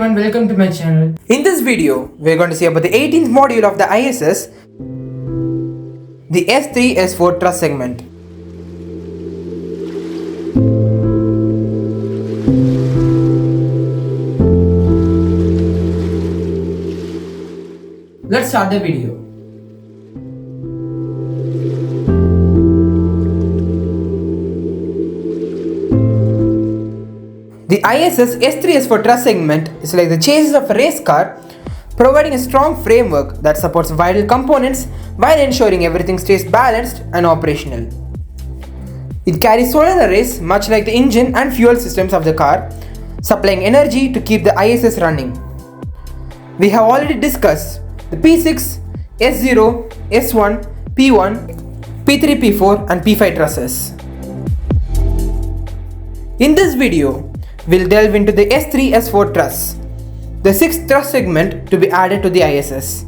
everyone, welcome to my channel. In this video, we're going to see about the 18th module of the ISS, the S3S4 truss segment. Let's start the video. The ISS S3S4 truss segment is like the chassis of a race car, providing a strong framework that supports vital components while ensuring everything stays balanced and operational. It carries solar arrays much like the engine and fuel systems of the car, supplying energy to keep the ISS running. We have already discussed the P6, S0, S1, P1, P3, P4 and P5 trusses. In this video, we'll delve into the S3S4 truss, the sixth truss segment to be added to the ISS,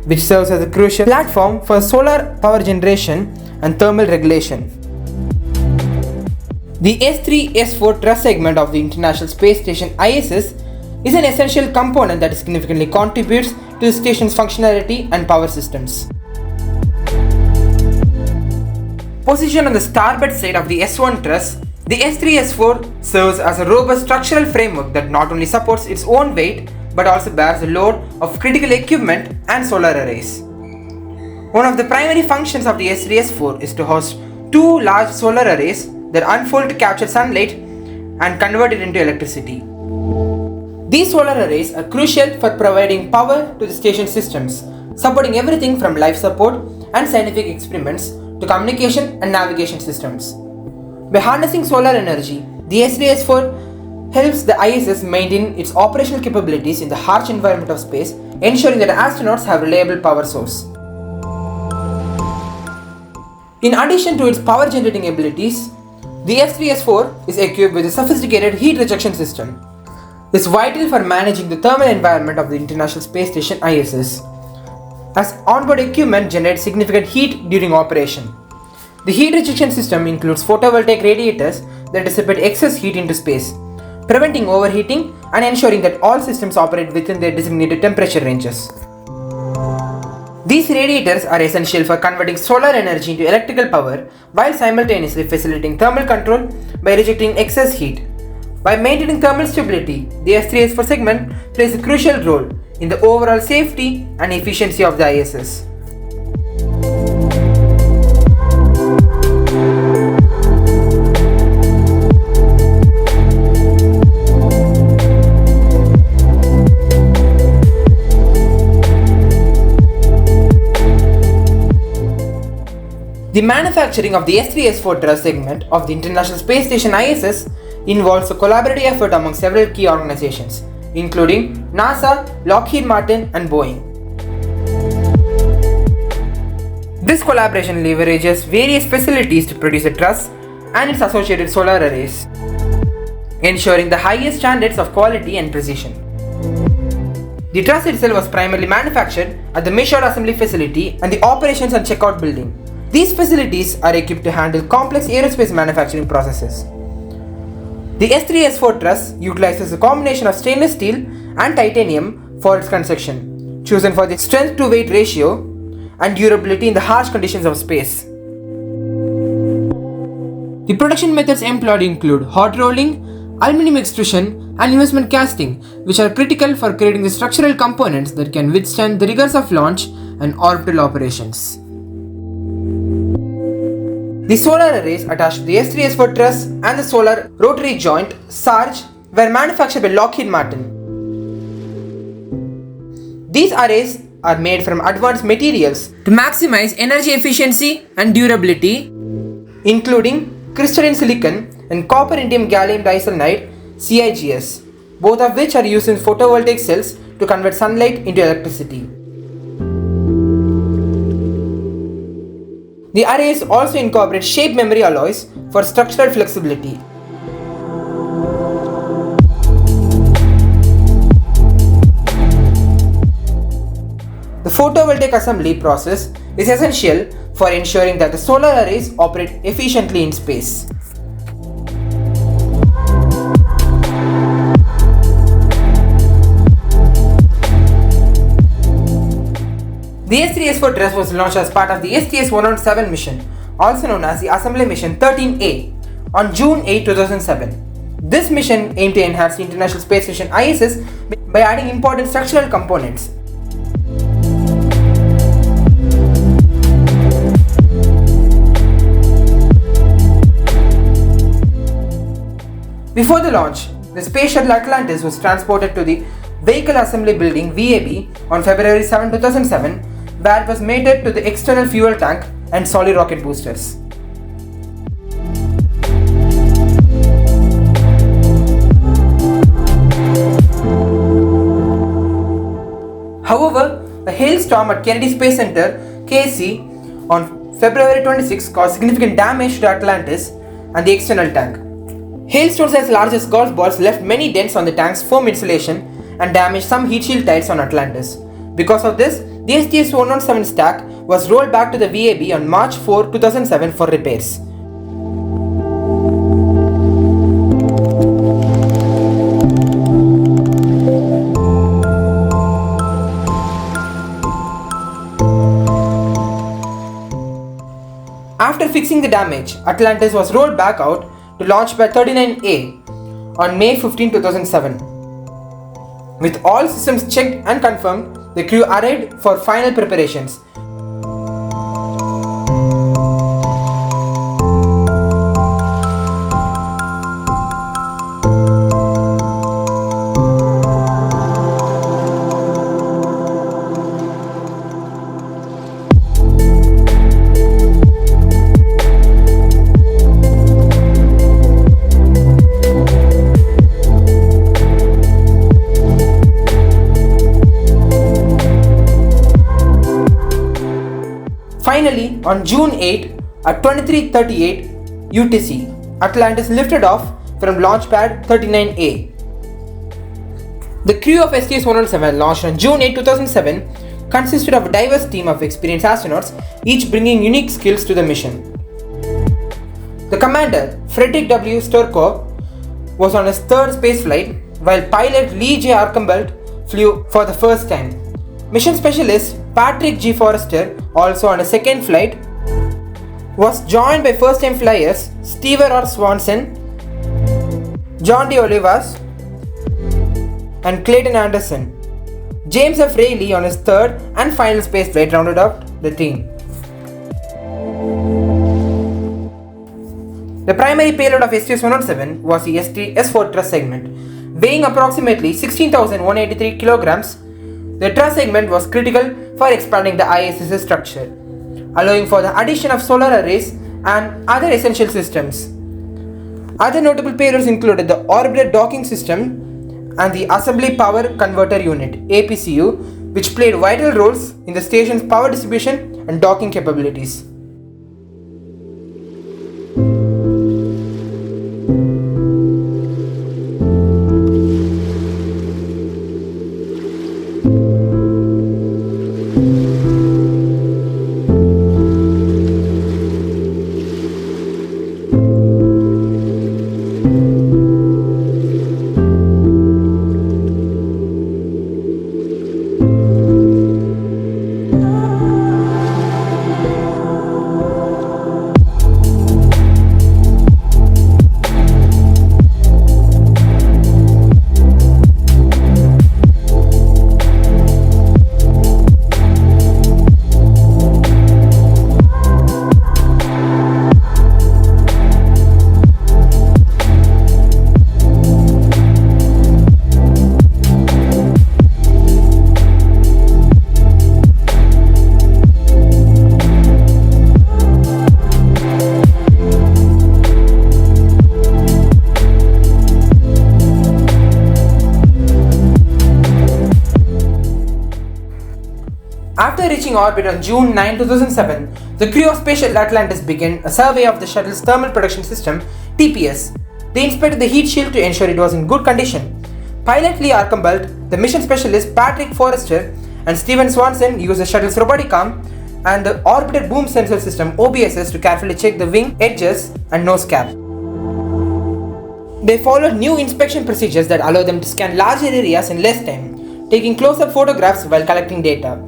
which serves as a crucial platform for solar power generation and thermal regulation. The S3S4 truss segment of the International Space Station ISS is an essential component that significantly contributes to the station's functionality and power systems. Positioned on the starboard side of the S1 truss, the S3S4 serves as a robust structural framework that not only supports its own weight but also bears the load of critical equipment and solar arrays. One of the primary functions of the S3S4 is to host two large solar arrays that unfold to capture sunlight and convert it into electricity. These solar arrays are crucial for providing power to the station systems, supporting everything from life support and scientific experiments to communication and navigation systems. By harnessing solar energy, the S3S4 helps the ISS maintain its operational capabilities in the harsh environment of space, ensuring that astronauts have reliable power source. In addition to its power generating abilities, the S3S4 is equipped with a sophisticated heat rejection system. It's vital for managing the thermal environment of the International Space Station ISS, as onboard equipment generates significant heat during operation. The heat rejection system includes photovoltaic radiators that dissipate excess heat into space, preventing overheating and ensuring that all systems operate within their designated temperature ranges. These radiators are essential for converting solar energy into electrical power while simultaneously facilitating thermal control by rejecting excess heat. By maintaining thermal stability, the S3S4 segment plays a crucial role in the overall safety and efficiency of the ISS. The manufacturing of the S3S4 truss segment of the International Space Station ISS involves a collaborative effort among several key organizations, including NASA, Lockheed Martin, and Boeing. This collaboration leverages various facilities to produce a truss and its associated solar arrays, ensuring the highest standards of quality and precision. The truss itself was primarily manufactured at the Mayshore Assembly Facility and the Operations and Checkout Building. These facilities are equipped to handle complex aerospace manufacturing processes. The S3S4 truss utilizes a combination of stainless steel and titanium for its construction, chosen for the strength to weight ratio and durability in the harsh conditions of space. The production methods employed include hot rolling, aluminum extrusion, and investment casting, which are critical for creating the structural components that can withstand the rigors of launch and orbital operations. The solar arrays attached to the S3S4 truss and the solar rotary joint SARJ were manufactured by Lockheed Martin. These arrays are made from advanced materials to maximize energy efficiency and durability, including crystalline silicon and copper indium gallium diselenide (CIGS), both of which are used in photovoltaic cells to convert sunlight into electricity. The arrays also incorporate shape memory alloys for structural flexibility. The photovoltaic assembly process is essential for ensuring that the solar arrays operate efficiently in space. The S3S4 TRUSS was launched as part of the STS-107 mission, also known as the Assembly Mission 13A, on June 8, 2007. This mission aimed to enhance the International Space Station ISS by adding important structural components. Before the launch, the Space Shuttle Atlantis was transported to the Vehicle Assembly Building VAB on February 7, 2007, where it was mated to the external fuel tank and solid rocket boosters. However, a hailstorm at Kennedy Space Center KC on February 26 caused significant damage to Atlantis and the external tank. Hailstones as large as golf balls left many dents on the tank's foam insulation and damaged some heat shield tiles on Atlantis. Because of this, the STS-107 stack was rolled back to the VAB on March 4, 2007 for repairs. After fixing the damage, Atlantis was rolled back out to Launchpad 39A on May 15, 2007. With all systems checked and confirmed, the crew arrived for final preparations. Finally, on June 8 at 23:38 UTC, Atlantis lifted off from Launchpad 39A. The crew of STS-107 launched on June 8, 2007 consisted of a diverse team of experienced astronauts, each bringing unique skills to the mission. The commander, Frederick W. Sturko, was on his third spaceflight, while pilot Lee J. Archambault flew for the first time. Mission specialist Patrick G. Forrester, also on a second flight, was joined by first-time flyers Steve R. Swanson, John D. Olivas, and Clayton Anderson. James F. Rayleigh on his third and final spaceflight rounded out the team. The primary payload of STS-107 was the S3S4 TRUSS segment. Weighing approximately 16,183 kilograms, the TRUSS segment was critical for expanding the ISS structure, allowing for the addition of solar arrays and other essential systems. Other notable payloads included the Orbital Docking System and the Assembly Power Converter Unit (APCU), which played vital roles in the station's power distribution and docking capabilities. After reaching orbit on June 9, 2007, the crew of Space Shuttle Atlantis began a survey of the shuttle's thermal protection system, TPS. They inspected the heat shield to ensure it was in good condition. Pilot Lee Archambault, the mission specialist Patrick Forrester, and Stephen Swanson used the shuttle's robotic arm and the orbital boom sensor system OBSS to carefully check the wing edges and nose cap. They followed new inspection procedures that allow them to scan larger areas in less time, taking close-up photographs while collecting data.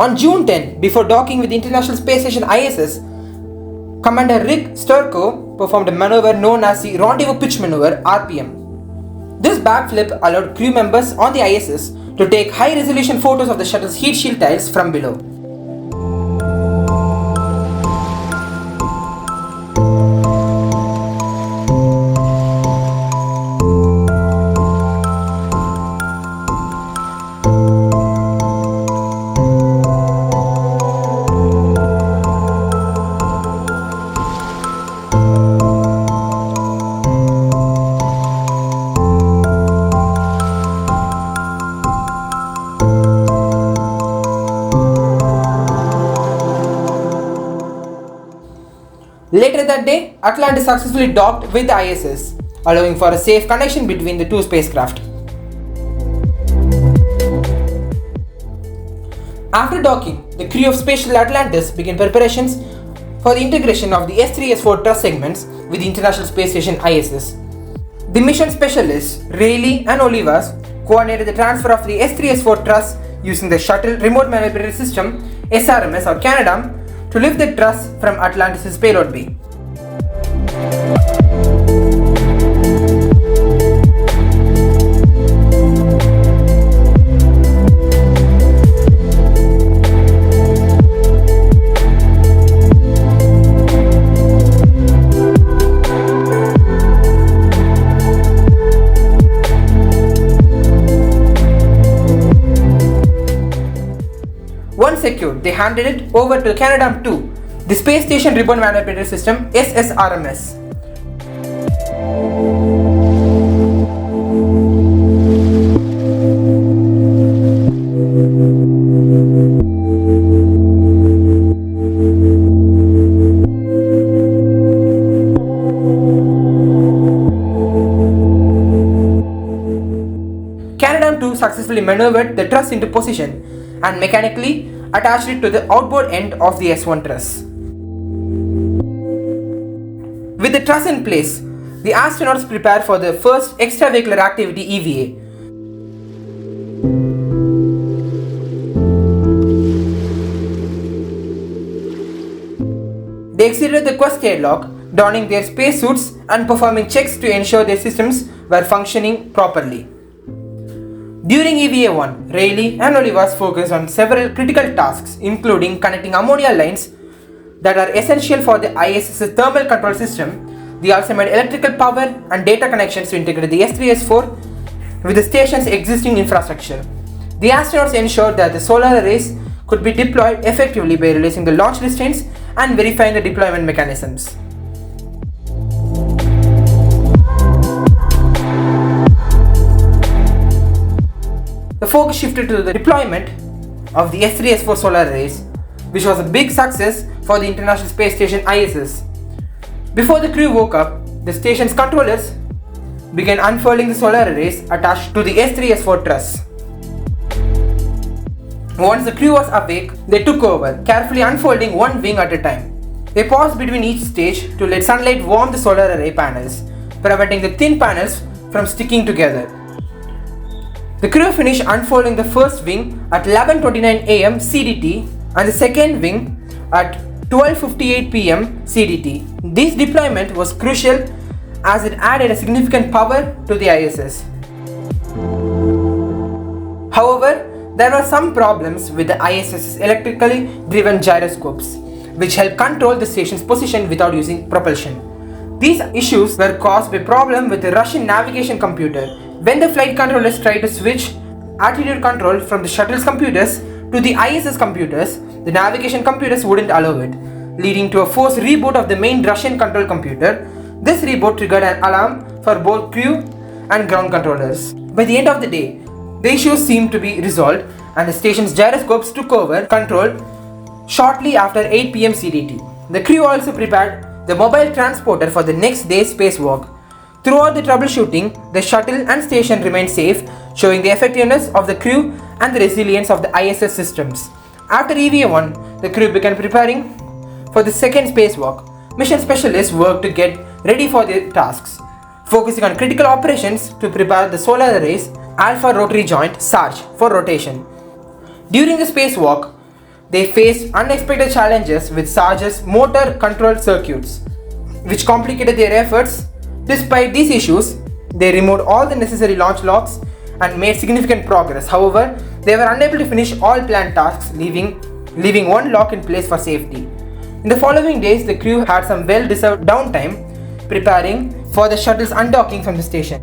On June 10, before docking with the International Space Station ISS, Commander Rick Sturko performed a maneuver known as the Rendezvous Pitch Maneuver (RPM). This backflip allowed crew members on the ISS to take high-resolution photos of the shuttle's heat shield tiles from below. Later that day, Atlantis successfully docked with the ISS, allowing for a safe connection between the two spacecraft. After docking, the crew of Space Shuttle Atlantis began preparations for the integration of the S3S4 truss segments with the International Space Station ISS. The mission specialists, Rayleigh and Olivas, coordinated the transfer of the S3S4 truss using the Shuttle Remote Manipulated System (SRMS) or Canadarm to lift the truss from Atlantis' payload bay. Once secured, they handed it over to Canadarm2, the Space Station Ribbon Manipulator System (SSRMS). Canadarm2 successfully maneuvered the truss into position and mechanically attached it to the outboard end of the S1 truss. With the truss in place, the astronauts prepare for the first extravehicular activity (EVA). They exited the quest airlock, donning their spacesuits and performing checks to ensure their systems were functioning properly. During EVA-1, Rayleigh and Olivas focused on several critical tasks, including connecting ammonia lines that are essential for the ISS's thermal control system. They also made electrical power and data connections to integrate the S3S4 with the station's existing infrastructure. The astronauts ensured that the solar arrays could be deployed effectively by releasing the launch restraints and verifying the deployment mechanisms. The focus shifted to the deployment of the S3S4 solar arrays, which was a big success for the International Space Station ISS. Before the crew woke up, the station's controllers began unfurling the solar arrays attached to the S3S4 truss. Once the crew was awake, they took over, carefully unfolding one wing at a time. They paused between each stage to let sunlight warm the solar array panels, preventing the thin panels from sticking together. The crew finished unfolding the first wing at 11:29 am CDT and the second wing at 12:58 pm CDT. This deployment was crucial as it added a significant power to the ISS. However, there were some problems with the ISS's electrically driven gyroscopes, which help control the station's position without using propulsion. These issues were caused by a problem with the Russian navigation computer. When the flight controllers tried to switch attitude control from the shuttle's computers to the ISS computers, the navigation computers wouldn't allow it, leading to a forced reboot of the main Russian control computer. This reboot triggered an alarm for both crew and ground controllers. By the end of the day, the issues seemed to be resolved and the station's gyroscopes took over control shortly after 8 pm CDT. The crew also prepared the mobile transporter for the next day's spacewalk. Throughout the troubleshooting, the shuttle and station remained safe, showing the effectiveness of the crew and the resilience of the ISS systems. After EVA-1, the crew began preparing for the second spacewalk. Mission specialists worked to get ready for their tasks, focusing on critical operations to prepare the solar array's alpha rotary joint (SARJ) for rotation. During the spacewalk, they faced unexpected challenges with Sarge's motor control circuits, which complicated their efforts. Despite these issues, they removed all the necessary launch locks and made significant progress. However, they were unable to finish all planned tasks, leaving one lock in place for safety. In the following days, the crew had some well-deserved downtime, preparing for the shuttle's undocking from the station.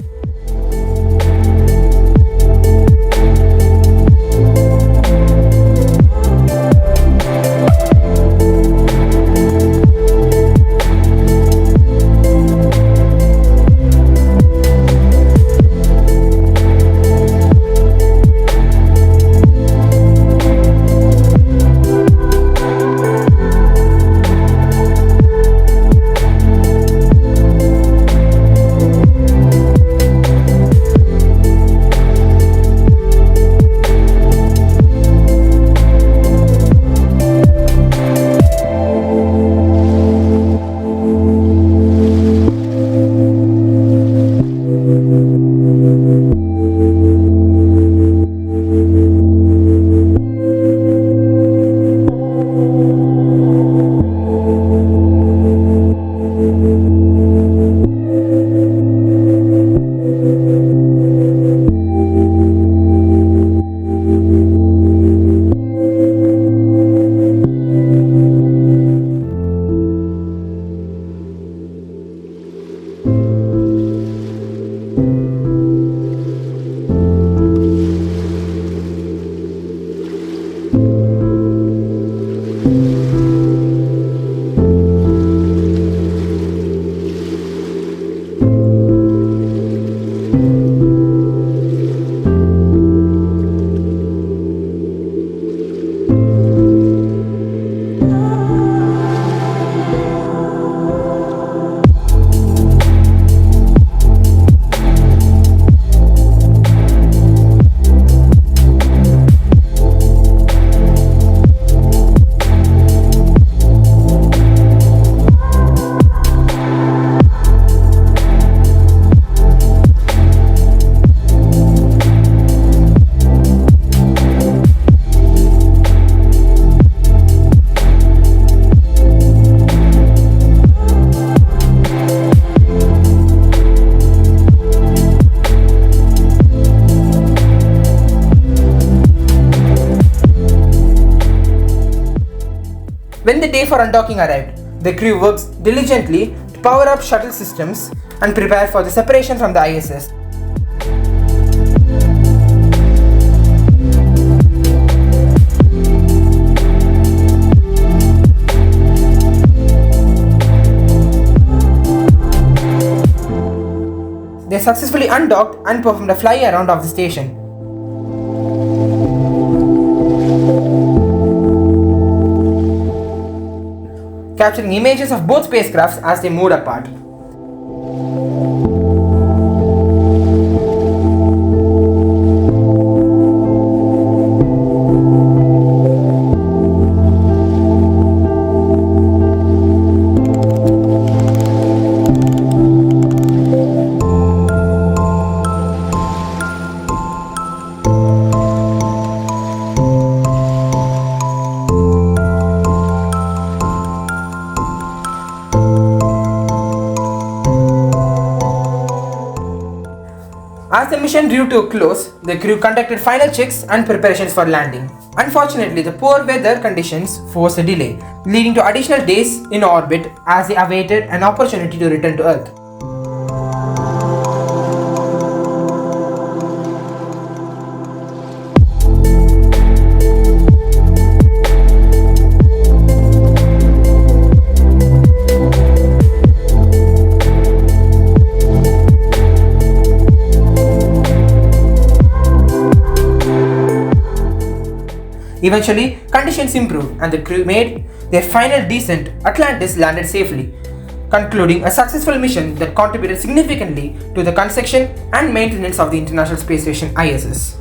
When the day for undocking arrived, the crew worked diligently to power up shuttle systems and prepare for the separation from the ISS. They successfully undocked and performed a fly around of the station. Capturing images of both spacecrafts as they moved apart. As the mission drew to a close, the crew conducted final checks and preparations for landing. Unfortunately, the poor weather conditions forced a delay, leading to additional days in orbit as they awaited an opportunity to return to Earth. Eventually, conditions improved and the crew made their final descent. Atlantis landed safely, concluding a successful mission that contributed significantly to the construction and maintenance of the International Space Station ISS.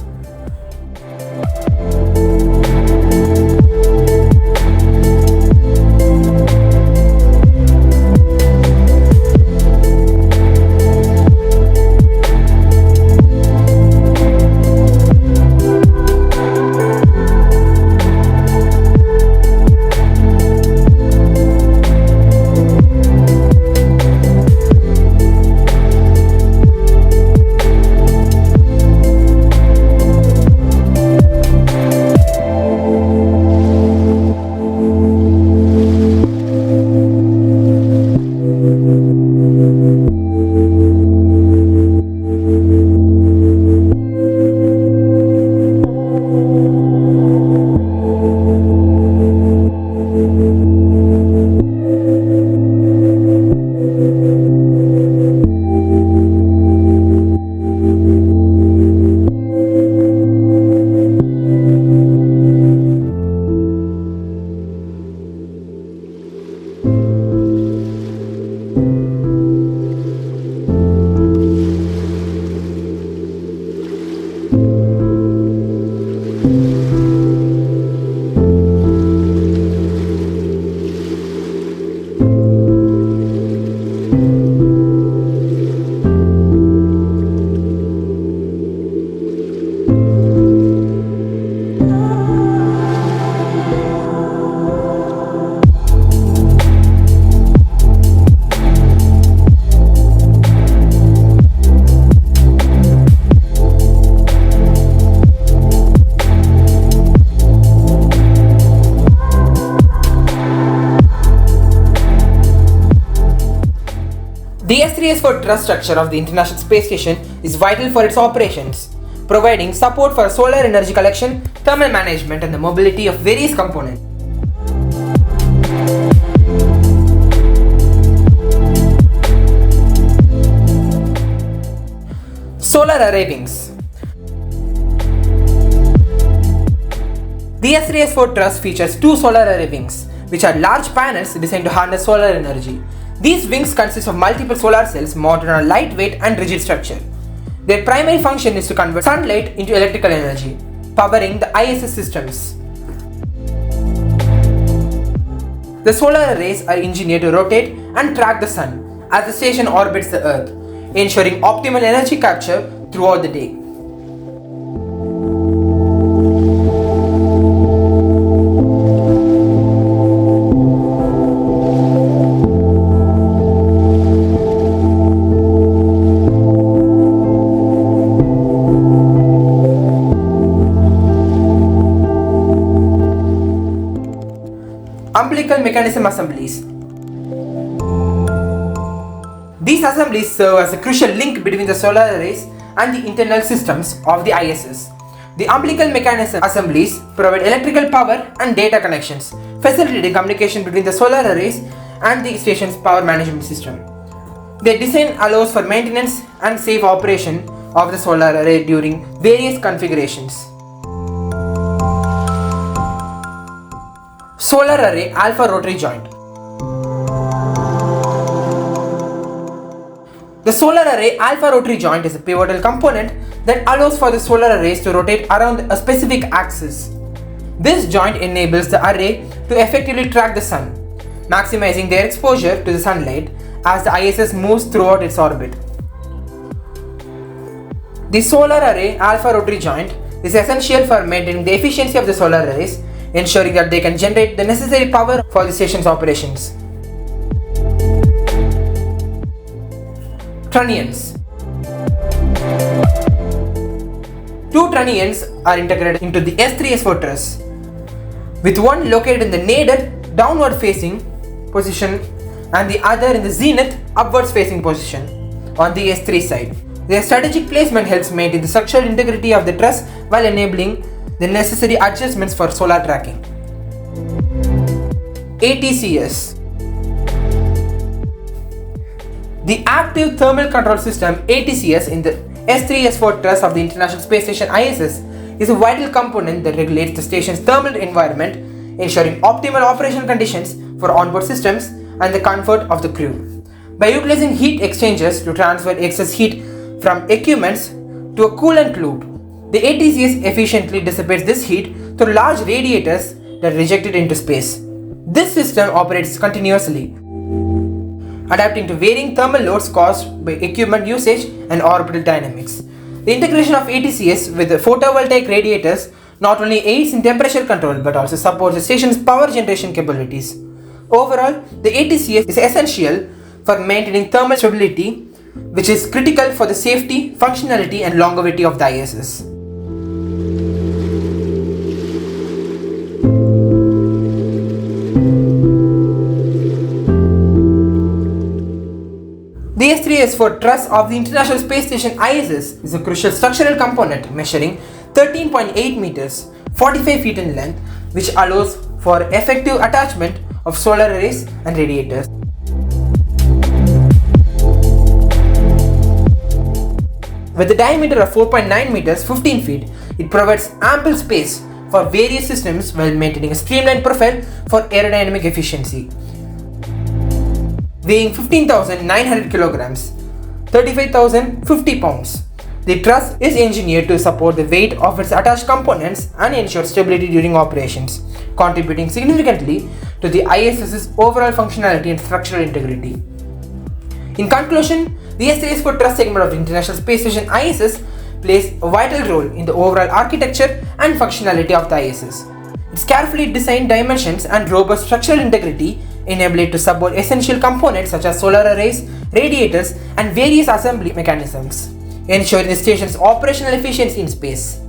The S3S4 truss structure of the International Space Station is vital for its operations, providing support for solar energy collection, thermal management, and the mobility of various components. Solar array wings. The S3S4 truss features two solar array wings, which are large panels designed to harness solar energy. These wings consist of multiple solar cells mounted on a lightweight and rigid structure. Their primary function is to convert sunlight into electrical energy, powering the ISS systems. The solar arrays are engineered to rotate and track the sun as the station orbits the Earth, ensuring optimal energy capture throughout the day. Umbilical mechanism assemblies. These assemblies serve as a crucial link between the solar arrays and the internal systems of the ISS. The umbilical mechanism assemblies provide electrical power and data connections, facilitating communication between the solar arrays and the station's power management system. Their design allows for maintenance and safe operation of the solar array during various configurations. Solar array alpha rotary joint. The solar array alpha rotary joint is a pivotal component that allows for the solar arrays to rotate around a specific axis. This joint enables the array to effectively track the sun, maximizing their exposure to the sunlight as the ISS moves throughout its orbit. The solar array alpha rotary joint is essential for maintaining the efficiency of the solar arrays, ensuring that they can generate the necessary power for the station's operations. Trunnions. Two trunnions are integrated into the S3S4 truss, with one located in the nadir downward facing position and the other in the zenith upwards facing position on the S3 side. Their strategic placement helps maintain the structural integrity of the truss while enabling the necessary adjustments for solar tracking. ATCS. The Active Thermal Control System ATCS in the S3S4 truss of the International Space Station ISS is a vital component that regulates the station's thermal environment, ensuring optimal operational conditions for onboard systems and the comfort of the crew. By utilizing heat exchangers to transfer excess heat from equipments to a coolant loop, the ATCS efficiently dissipates this heat through large radiators that reject it into space. This system operates continuously, adapting to varying thermal loads caused by equipment usage and orbital dynamics. The integration of ATCS with the photovoltaic radiators not only aids in temperature control but also supports the station's power generation capabilities. Overall, the ATCS is essential for maintaining thermal stability, which is critical for the safety, functionality, and longevity of the ISS. The S3S4 truss of the International Space Station ISS is a crucial structural component measuring 13.8 meters, 45 feet in length, which allows for effective attachment of solar arrays and radiators. With a diameter of 4.9 meters, 15 feet, it provides ample space for various systems while maintaining a streamlined profile for aerodynamic efficiency. Weighing 15,900 kilograms, 35,050 pounds, The truss is engineered to support the weight of its attached components and ensure stability during operations, contributing significantly to the ISS's overall functionality and structural integrity. In conclusion, the S3S4 truss segment of the International Space Station ISS plays a vital role in the overall architecture and functionality of the ISS. Its carefully designed dimensions and robust structural integrity enable it to support essential components such as solar arrays, radiators, and various assembly mechanisms, ensuring the station's operational efficiency in space.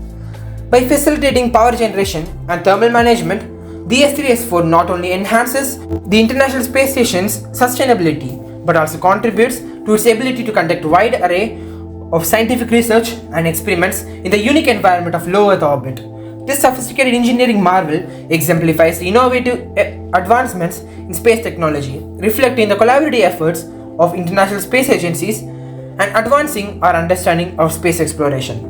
By facilitating power generation and thermal management, the S3S4 not only enhances the International Space Station's sustainability but also contributes to its ability to conduct a wide array of scientific research and experiments in the unique environment of low Earth orbit. This sophisticated engineering marvel exemplifies the innovative advancements in space technology, reflecting the collaborative efforts of international space agencies and advancing our understanding of space exploration.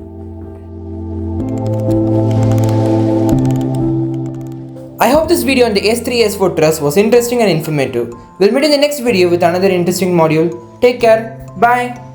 I hope this video on the S3S4 truss was interesting and informative. We'll meet in the next video with another interesting module. Take care. Bye.